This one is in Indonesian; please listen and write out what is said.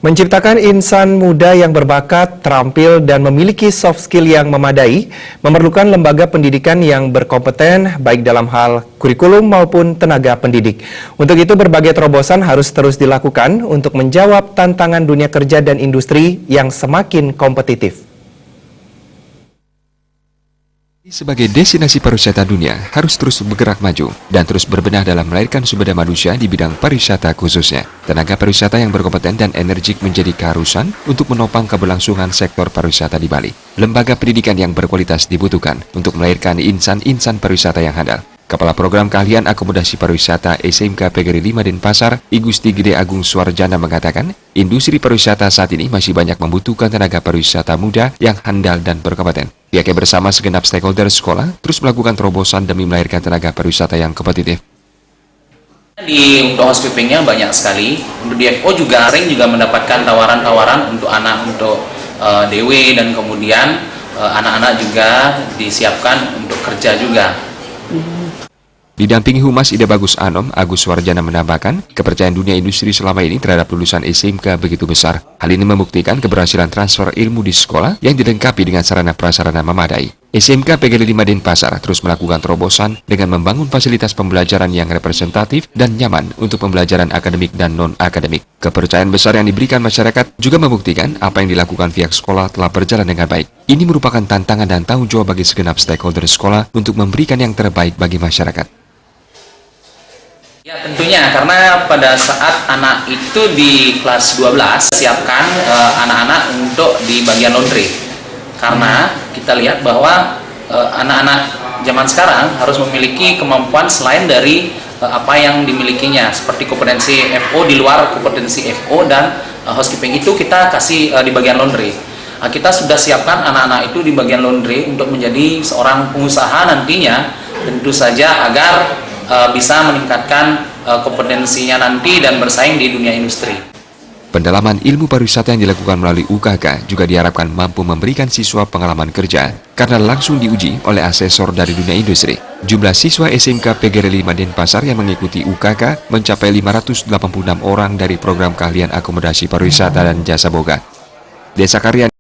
Menciptakan insan muda yang berbakat, terampil, dan memiliki soft skill yang memadai memerlukan lembaga pendidikan yang berkompeten baik dalam hal kurikulum maupun tenaga pendidik. Untuk itu berbagai terobosan harus terus dilakukan untuk menjawab tantangan dunia kerja dan industri yang semakin kompetitif. Sebagai destinasi pariwisata dunia harus terus bergerak maju dan terus berbenah dalam melahirkan sumber daya manusia di bidang pariwisata khususnya. Tenaga pariwisata yang berkompeten dan energik menjadi keharusan untuk menopang keberlangsungan sektor pariwisata di Bali. Lembaga pendidikan yang berkualitas dibutuhkan untuk melahirkan insan-insan pariwisata yang handal. Kepala Program Keahlian Akomodasi Pariwisata SMK PGRI 5 Denpasar, I Gusti Gede Agung Suarjana mengatakan, industri pariwisata saat ini masih banyak membutuhkan tenaga pariwisata muda yang handal dan berkompeten. Pihaknya bersama segenap stakeholder sekolah terus melakukan terobosan demi melahirkan tenaga pariwisata yang kompetitif. Untuk housekeepingnya banyak sekali. Untuk DFO juga sering mendapatkan tawaran-tawaran untuk anak untuk DW, dan kemudian anak-anak juga disiapkan untuk kerja juga. Didampingi Humas Ida Bagus Anom, Agus Suarjana menambahkan, kepercayaan dunia industri selama ini terhadap lulusan SMK begitu besar. Hal ini membuktikan keberhasilan transfer ilmu di sekolah yang dilengkapi dengan sarana prasarana memadai. SMK PGRI 5 Denpasar terus melakukan terobosan dengan membangun fasilitas pembelajaran yang representatif dan nyaman untuk pembelajaran akademik dan non-akademik. Kepercayaan besar yang diberikan masyarakat juga membuktikan apa yang dilakukan pihak sekolah telah berjalan dengan baik. Ini merupakan tantangan dan tanggung jawab bagi segenap stakeholder sekolah untuk memberikan yang terbaik bagi masyarakat. Ya, tentunya karena pada saat anak itu di kelas 12 siapkan anak-anak untuk di bagian laundry. Karena kita lihat bahwa anak-anak zaman sekarang harus memiliki kemampuan selain dari apa yang dimilikinya, seperti kompetensi FO di luar kompetensi FO dan housekeeping itu kita kasih di bagian laundry. Kita sudah siapkan anak-anak itu di bagian laundry untuk menjadi seorang pengusaha nantinya, tentu saja agar bisa meningkatkan kompetensinya nanti dan bersaing di dunia industri. Pendalaman ilmu pariwisata yang dilakukan melalui UKK juga diharapkan mampu memberikan siswa pengalaman kerja karena langsung diuji oleh asesor dari dunia industri. Jumlah siswa SMK PGRI 5 Denpasar yang mengikuti UKK mencapai 586 orang dari program keahlian akomodasi pariwisata dan jasa boga. Desa Karya